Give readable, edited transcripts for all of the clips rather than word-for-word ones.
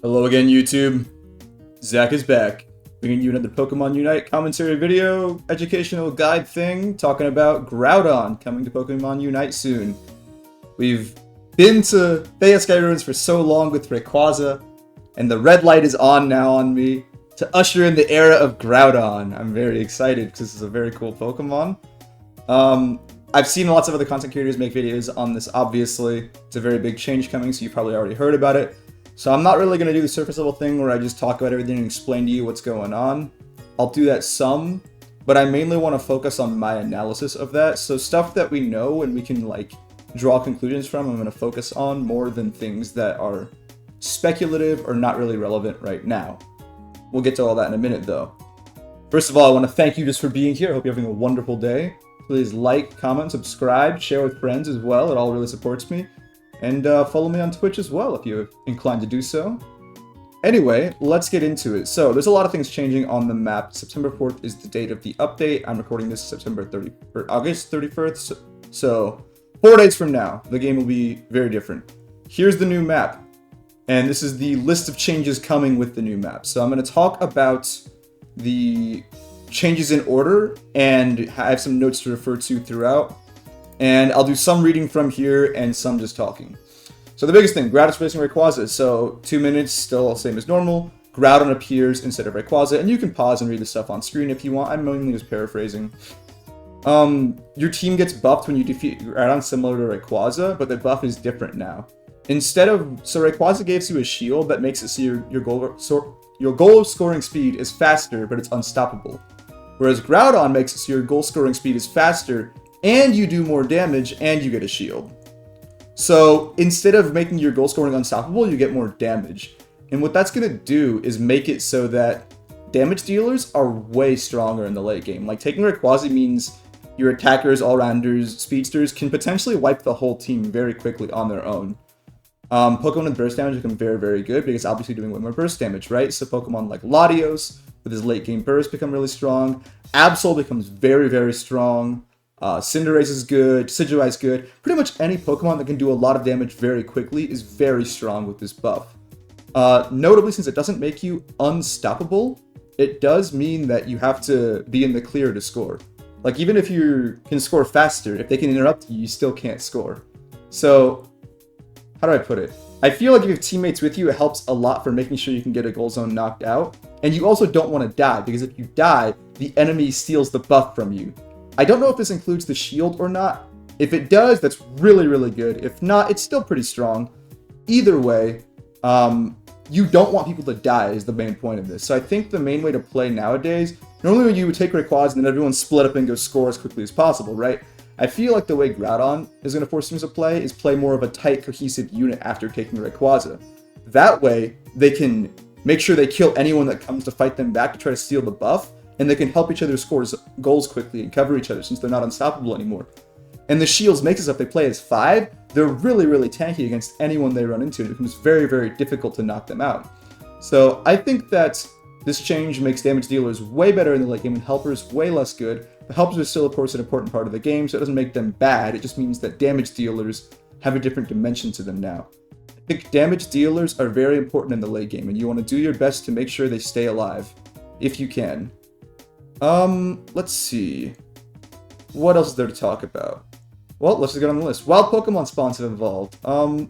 Hello again, YouTube. Zach is back, bringing you another Pokemon Unite commentary video, educational guide thing, talking about Groudon coming to Pokemon Unite soon. We've been to Theia Sky Ruins for so long with Rayquaza, and the red light is on now on me to usher in the era of Groudon. I'm very excited because this is a very cool Pokemon. I've seen lots of other content creators make videos on this, obviously. It's a very big change coming, so you've probably already heard about it. So I'm not really going to do the surface level thing where I just talk about everything and explain to you what's going on. I'll do that some, but I mainly want to focus on my analysis of that. So stuff that we know and we can draw conclusions from, I'm going to focus on more than things that are speculative or not really relevant right now. We'll get to all that in a minute though. First of all, I want to thank you just for being here. I hope you're having a wonderful day. Please like, comment, subscribe, share with friends as well. It all really supports me. And follow me on Twitch as well if you're inclined to do so. Anyway, let's get into it. So, there's a lot of things changing on the map. September 4th is the date of the update. I'm recording this August 31st. So, 4 days from now, the game will be very different. Here's the new map. And this is the list of changes coming with the new map. So, I'm going to talk about the changes in order, and I have some notes to refer to throughout. And I'll do some reading from here and some just talking. So the biggest thing, Groudon's replacing Rayquaza. So 2 minutes, still same as normal. Groudon appears instead of Rayquaza, and you can pause and read the stuff on screen if you want. I'm mainly just paraphrasing. Your team gets buffed when you defeat Groudon, similar to Rayquaza, but the buff is different now. So Rayquaza gives you a shield that makes it so your goal of scoring speed is faster, but it's unstoppable. Whereas Groudon makes it so your goal scoring speed is faster, and you do more damage, and you get a shield. So instead of making your goal scoring unstoppable, you get more damage. And what that's going to do is make it so that damage dealers are way stronger in the late game. Like, taking Rayquaza means your attackers, all-rounders, speedsters can potentially wipe the whole team very quickly on their own. Pokemon with burst damage become very, very good because obviously doing way more burst damage, right? So Pokemon like Latios with his late game burst become really strong. Absol becomes very, very strong. Cinderace is good, Decidueye is good. Pretty much any Pokemon that can do a lot of damage very quickly is very strong with this buff. Notably, since it doesn't make you unstoppable, it does mean that you have to be in the clear to score. Like, even if you can score faster, if they can interrupt you, you still can't score. So, how do I put it? I feel like if you have teammates with you, it helps a lot for making sure you can get a goal zone knocked out. And you also don't want to die, because if you die, the enemy steals the buff from you. I don't know if this includes the shield or not. If it does, that's really, really good. If not, it's still pretty strong. Either way, you don't want people to die is the main point of this. So I think the main way to play nowadays, normally you would take Rayquaza and then everyone split up and go score as quickly as possible, right? I feel like the way Groudon is going to force teams to play is play more of a tight, cohesive unit after taking Rayquaza. That way, they can make sure they kill anyone that comes to fight them back to try to steal the buff, and they can help each other score goals quickly and cover each other since they're not unstoppable anymore. And the shields makes it so if they play as 5, they're really, really tanky against anyone they run into, and it becomes very, very difficult to knock them out. So I think that this change makes damage dealers way better in the late game and helpers way less good. The helpers are still, of course, an important part of the game, so it doesn't make them bad. It just means that damage dealers have a different dimension to them now. I think damage dealers are very important in the late game, and you want to do your best to make sure they stay alive, if you can. Let's see. What else is there to talk about? Well, let's just get on the list. Wild Pokemon spawns have evolved.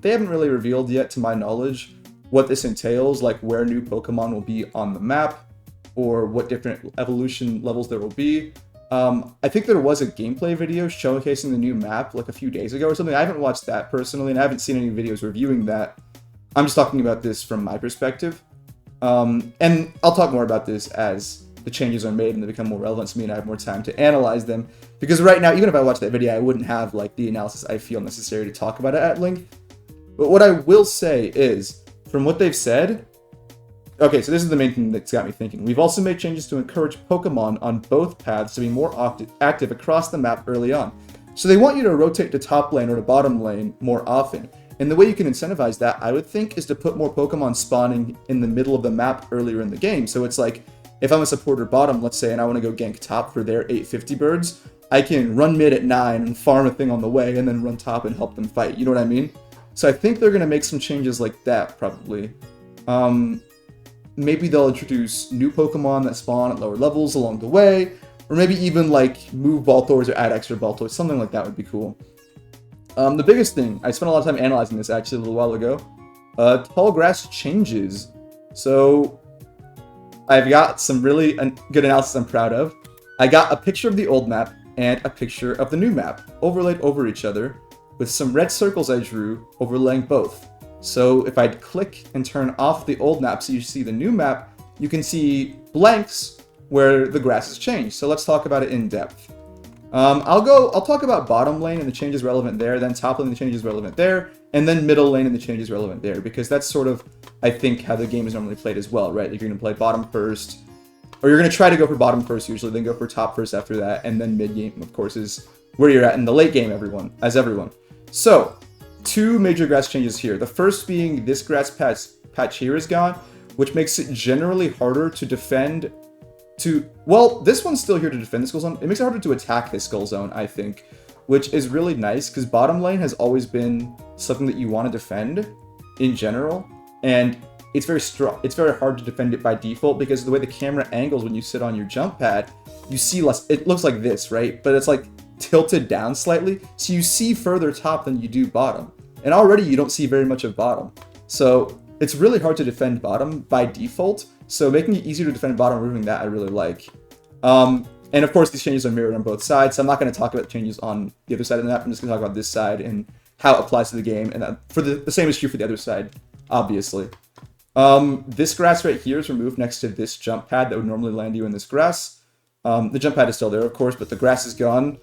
They haven't really revealed yet, to my knowledge, what this entails, like where new Pokemon will be on the map, or what different evolution levels there will be. I think there was a gameplay video showcasing the new map like a few days ago or something. I haven't watched that personally, and I haven't seen any videos reviewing that. I'm just talking about this from my perspective. And I'll talk more about this as the changes are made and they become more relevant to me and I have more time to analyze them. Because right now, even if I watched that video, I wouldn't have the analysis I feel necessary to talk about it at length. But what I will say is, from what they've said, okay, so this is the main thing that's got me thinking. We've also made changes to encourage Pokemon on both paths to be more active across the map early on. So they want you to rotate to top lane or to bottom lane more often. And the way you can incentivize that, I would think, is to put more Pokemon spawning in the middle of the map earlier in the game. So it's like, if I'm a supporter bottom, let's say, and I want to go gank top for their 850 birds, I can run mid at 9 and farm a thing on the way and then run top and help them fight. You know what I mean? So I think they're going to make some changes like that, probably. Maybe they'll introduce new Pokemon that spawn at lower levels along the way, or maybe even like move Baltoys or add extra Baltoys. Something like that would be cool. The biggest thing, I spent a lot of time analyzing this actually a little while ago. Tall grass changes. So I've got some really good analysis I'm proud of. I got a picture of the old map and a picture of the new map overlaid over each other with some red circles I drew overlaying both. So if I click and turn off the old map so you see the new map, you can see blanks where the grass has changed. So let's talk about it in depth. I'll talk about bottom lane and the changes relevant there, then top lane and the changes relevant there, and then middle lane and the changes relevant there, because that's sort of, I think, how the game is normally played as well, right? Like you're going to play bottom first, or you're going to try to go for bottom first usually, then go for top first after that, and then mid game, of course, is where you're at in the late game, everyone. So, two major grass changes here. The first being this grass patch here is gone, which makes it generally harder to defend well, this one's still here to defend the Skull Zone. It makes it harder to attack this Skull Zone, I think, which is really nice because bottom lane has always been something that you want to defend in general, and it's very strong. It's very hard to defend it by default because of the way the camera angles when you sit on your jump pad, you see less. It looks like this, right? But it's like tilted down slightly, so you see further top than you do bottom, and already you don't see very much of bottom. So it's really hard to defend bottom by default. So making it easier to defend bottom, removing that, I really like. And of course, these changes are mirrored on both sides. So I'm not going to talk about changes on the other side of the map. I'm just going to talk about this side and how it applies to the game. And for the same is true for the other side, obviously. This grass right here is removed next to this jump pad that would normally land you in this grass. The jump pad is still there, of course, but the grass is gone.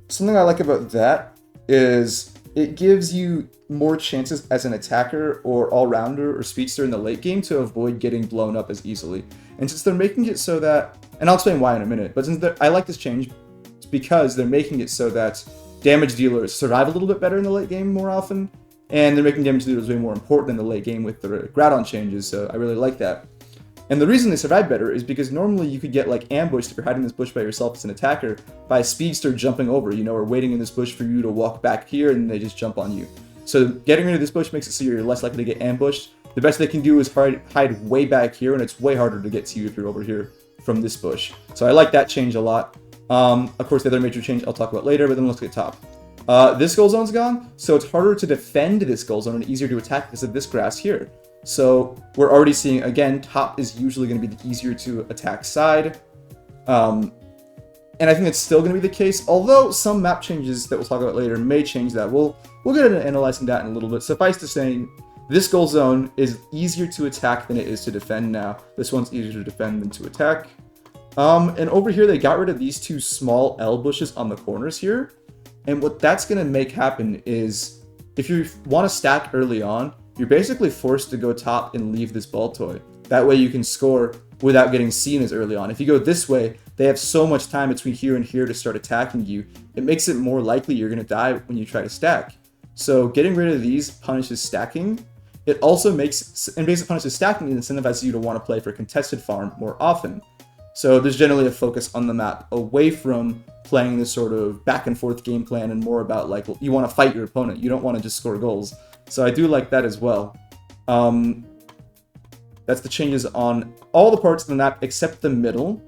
Something I like about that is it gives you more chances as an attacker or all-rounder or speedster in the late game to avoid getting blown up as easily. And since they're making it so that, and I'll explain why in a minute, but since I like this change, it's because they're making it so that damage dealers survive a little bit better in the late game more often, and they're making damage dealers way more important in the late game with the Groudon changes, so I really like that. And the reason they survive better is because normally you could get like ambushed if you're hiding in this bush by yourself as an attacker by a speedster jumping over, you know, or waiting in this bush for you to walk back here and they just jump on you. So getting rid of this bush makes it so you're less likely to get ambushed. The best they can do is hide way back here, and it's way harder to get to you if you're over here from this bush. So I like that change a lot. Of course, the other major change I'll talk about later, but then let's get top. This Skull Zone's gone, so it's harder to defend this Skull Zone and easier to attack because of this grass here. So we're already seeing, again, top is usually going to be the easier to attack side. And I think it's still going to be the case, although some map changes that we'll talk about later may change that. We'll get into analyzing that in a little bit. Suffice to say, this Skull Zone is easier to attack than it is to defend now. This one's easier to defend than to attack. And over here, they got rid of these two small L bushes on the corners here. And what that's going to make happen is, if you want to stack early on, you're basically forced to go top and leave this Baltoy. That way you can score without getting seen as early on. If you go this way, they have so much time between here and here to start attacking you. It makes it more likely you're going to die when you try to stack. So getting rid of these punishes stacking. It also makes, and basically punishes stacking and incentivizes you to want to play for contested farm more often. So there's generally a focus on the map away from playing this sort of back and forth game plan and more about like, you want to fight your opponent. You don't want to just score goals. So I do like that as well. That's the changes on all the parts of the map except the middle.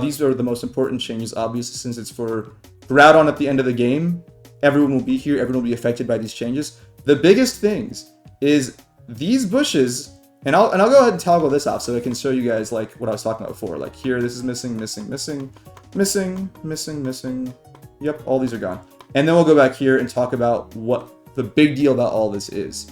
These are the most important changes, obviously, since it's for Groudon at the end of the game. Everyone will be here. Everyone will be affected by these changes. The biggest things is these bushes, and I'll go ahead and toggle this off so I can show you guys like what I was talking about before. Like here, this is missing. Yep, all these are gone. And then we'll go back here and talk about what the big deal about all this is.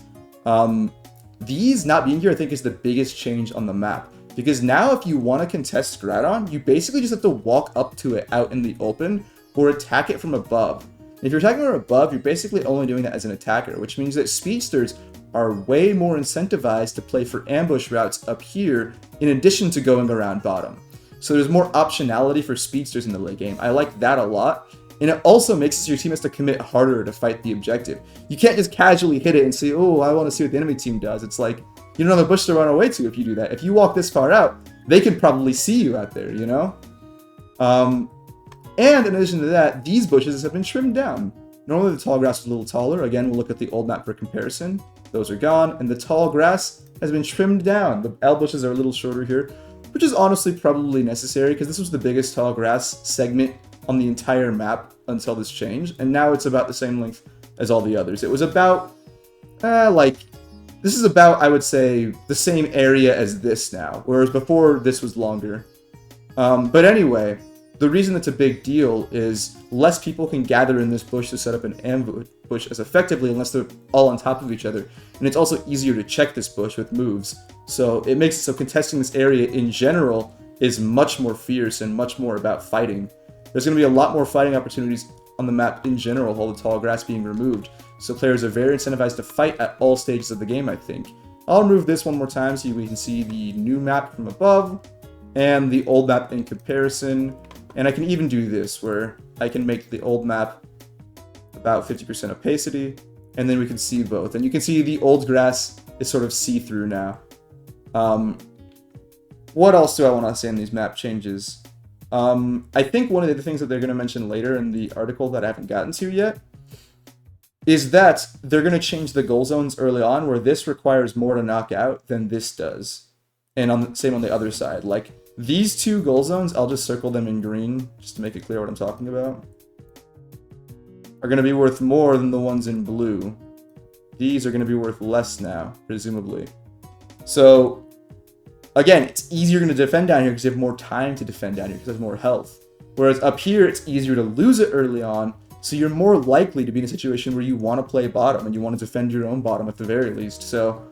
These not being here, I think, is the biggest change on the map. Because now if you want to contest Groudon, you basically just have to walk up to it out in the open or attack it from above. If you're attacking from above, you're basically only doing that as an attacker, which means that speedsters are way more incentivized to play for ambush routes up here in addition to going around bottom. So there's more optionality for speedsters in the late game. I like that a lot. And it also makes it so your team has to commit harder to fight the objective. You can't just casually hit it and say, oh, I want to see what the enemy team does. It's like, you don't have a bush to run away to if you do that. If you walk this far out, they can probably see you out there, you know? And in addition to that, these bushes have been trimmed down. Normally the tall grass is a little taller. Again, we'll look at the old map for comparison. Those are gone, and the tall grass has been trimmed down. The L bushes are a little shorter here, which is honestly probably necessary because this was the biggest tall grass segment on the entire map until this change, and now it's about the same length as all the others. It was about, this is about, I would say, the same area as this now, whereas before this was longer. But anyway, the reason it's a big deal is less people can gather in this bush to set up an ambush as effectively unless they're all on top of each other. And it's also easier to check this bush with moves. So it makes it so contesting this area in general is much more fierce and much more about fighting. There's going to be a lot more fighting opportunities on the map in general, with all the tall grass being removed. So players are very incentivized to fight at all stages of the game, I think. I'll remove this one more time so we can see the new map from above and the old map in comparison. And I can even do this, where I can make the old map about 50% opacity, and then we can see both. And you can see the old grass is sort of see-through now. What else do I want to say in these map changes? I think one of the things that they're going to mention later in the article that I haven't gotten to yet is that they're going to change the goal zones early on, where this requires more to knock out than this does. And same on the other side. Like, these two goal zones, I'll just circle them in green, just to make it clear what I'm talking about, are going to be worth more than the ones in blue. These are going to be worth less now, presumably. So, again, it's easier to defend down here because you have more time to defend down here because there's more health. Whereas up here, it's easier to lose it early on, so you're more likely to be in a situation where you want to play bottom and you want to defend your own bottom at the very least. So,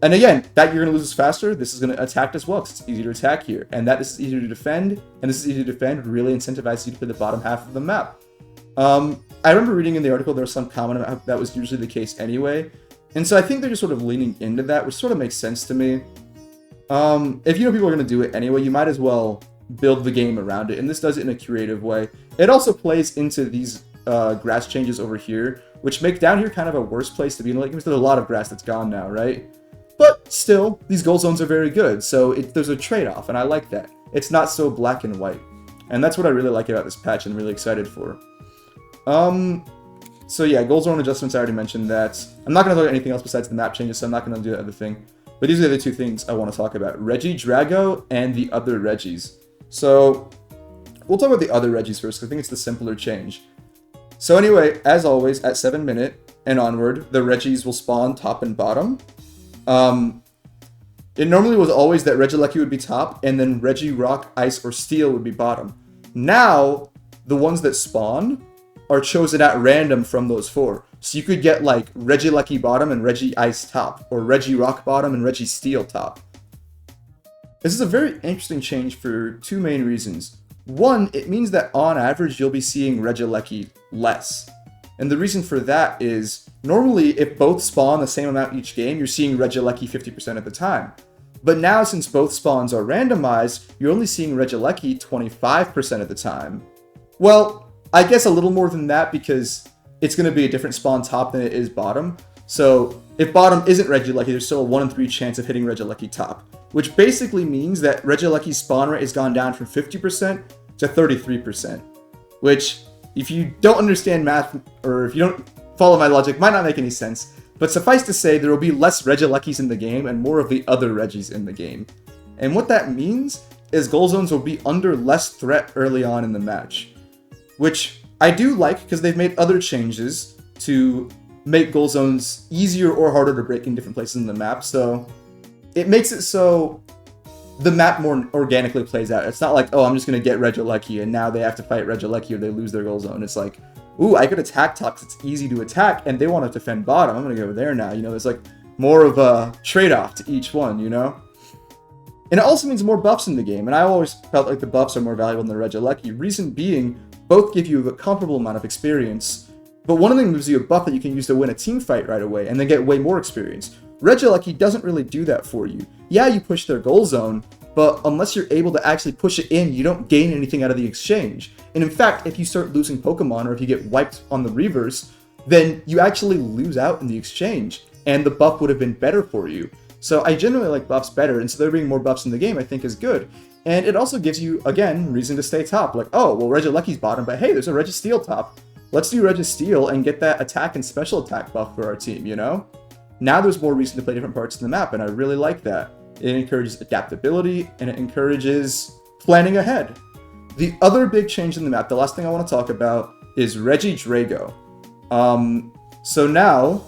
and again, that you're going to lose this faster, this is going to attack as well because it's easier to attack here. And that this is easier to defend, and this is easier to defend, really incentivizes you to play the bottom half of the map. I remember reading in the article there was some comment about how that was usually the case anyway. And so I think they're just sort of leaning into that, which sort of makes sense to me. If you know people are going to do it anyway, you might as well build the game around it. And this does it in a creative way. It also plays into these grass changes over here, which make down here kind of a worse place to be in. Like, there's a lot of grass that's gone now, right? But still, these goal zones are very good, so there's a trade-off, and I like that. It's not so black and white. And that's what I really like about this patch and I'm really excited for. So yeah, goal zone adjustments, I already mentioned that. I'm not going to talk about anything else besides the map changes, so I'm not going to do that other thing. But these are the two things I want to talk about. Reggie Drago and the other Reggies. So, we'll talk about the other Reggies first, because I think it's the simpler change. So anyway, as always, at 7 minute and onward, the Reggies will spawn top and bottom. It normally was always that Regieleki would be top, and then Reggie, Rock, Ice, or Steel would be bottom. Now, the ones that spawn are chosen at random from those four. So you could get like Regieleki bottom and Reggie Ice top, or Reggie Rock bottom and Reggie Steel top. This is a very interesting change for two main reasons. One, it means that on average you'll be seeing Regieleki less. And the reason for that is, normally if both spawn the same amount each game, you're seeing Regieleki 50% of the time. But now since both spawns are randomized, you're only seeing Regieleki 25% of the time. Well, I guess a little more than that because it's going to be a different spawn top than it is bottom. So if bottom isn't Regieleki, there's still a 1 in 3 chance of hitting Regieleki top. Which basically means that Regieleki's spawn rate has gone down from 50% to 33%. Which, if you don't understand math, or if you don't follow my logic, might not make any sense. But suffice to say, there will be less Regielekis in the game and more of the other Reggies in the game. And what that means is goal zones will be under less threat early on in the match. Which I do like, because they've made other changes to make goal zones easier or harder to break in different places in the map. So it makes it so the map more organically plays out. It's not like, oh, I'm just going to get Regieleki and now they have to fight Regieleki or they lose their goal zone. It's like, ooh, I could attack top because it's easy to attack and they want to defend bottom. I'm going to go there now. You know, there's like more of a trade-off to each one, you know? And it also means more buffs in the game. And I always felt like the buffs are more valuable than the Regieleki. Reason being, both give you a comparable amount of experience. But one of them gives you a buff that you can use to win a team fight right away and then get way more experience. Regieleki doesn't really do that for you. Yeah, you push their goal zone, but unless you're able to actually push it in, you don't gain anything out of the exchange. And in fact, if you start losing Pokemon or if you get wiped on the reverse, then you actually lose out in the exchange, and the buff would have been better for you. So I generally like buffs better, and so there being more buffs in the game I think is good. And it also gives you, again, reason to stay top. Like, oh, well, Regieleki's bottom, but hey, there's a Registeel top. Let's do Registeel and get that attack and special attack buff for our team, you know? Now there's more reason to play different parts of the map, and I really like that. It encourages adaptability, and it encourages planning ahead. The other big change in the map, the last thing I want to talk about, is Regidrago. So now,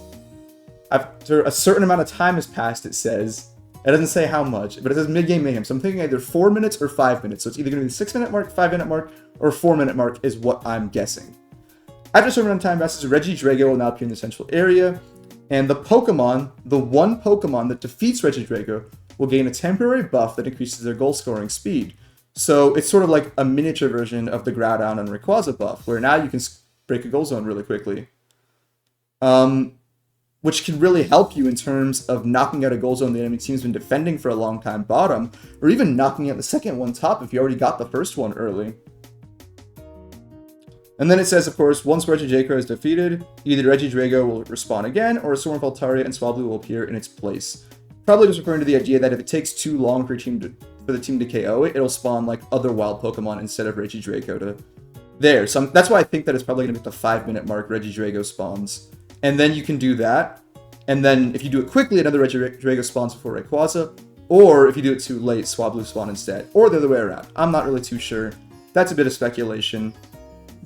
after a certain amount of time has passed, it says, it doesn't say how much, but it says mid-game mayhem. So I'm thinking either 4 minutes or 5 minutes. So it's either going to be the 6-minute mark, 5-minute mark, or 4-minute mark is what I'm guessing. After a certain amount of time passes, Regidrago will now appear in the central area. And the Pokemon, the one Pokemon that defeats Regidrago, will gain a temporary buff that increases their goal scoring speed. So it's sort of like a miniature version of the Groudon and Rayquaza buff, where now you can break a goal zone really quickly. Which can really help you in terms of knocking out a goal zone the enemy team's been defending for a long time bottom, or even knocking out the second one top if you already got the first one early. And then it says, of course, once Regidrago is defeated, either Regidrago will respawn again, or a Swarm of Altaria and Swablu will appear in its place. Probably just referring to the idea that if it takes too long for the team to KO it, it'll spawn like other wild Pokemon instead of Regidrago to there. So that's why I think that it's probably going to be the 5-minute mark Regidrago spawns. And then you can do that. And then if you do it quickly, another Regidrago spawns before Rayquaza. Or if you do it too late, Swablu spawn instead. Or the other way around. I'm not really too sure. That's a bit of speculation.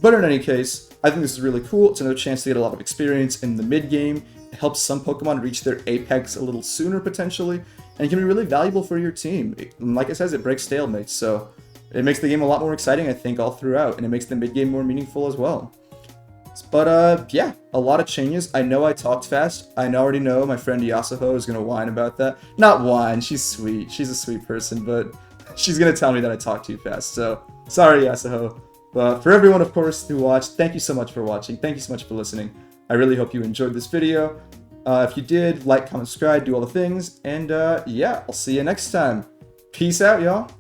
But in any case, I think this is really cool. It's another chance to get a lot of experience in the mid-game. It helps some Pokemon reach their apex a little sooner, potentially. And it can be really valuable for your team. Like it says, it breaks stalemates. So it makes the game a lot more exciting, I think, all throughout. And it makes the mid-game more meaningful as well. But, yeah, a lot of changes. I know I talked fast. I already know my friend Yasuho is going to whine about that. Not whine, she's sweet. She's a sweet person, but she's going to tell me that I talk too fast. So, sorry, Yasuho. But for everyone, of course, who watched, thank you so much for watching. Thank you so much for listening. I really hope you enjoyed this video. If you did, like, comment, subscribe, do all the things. And, yeah, I'll see you next time. Peace out, y'all.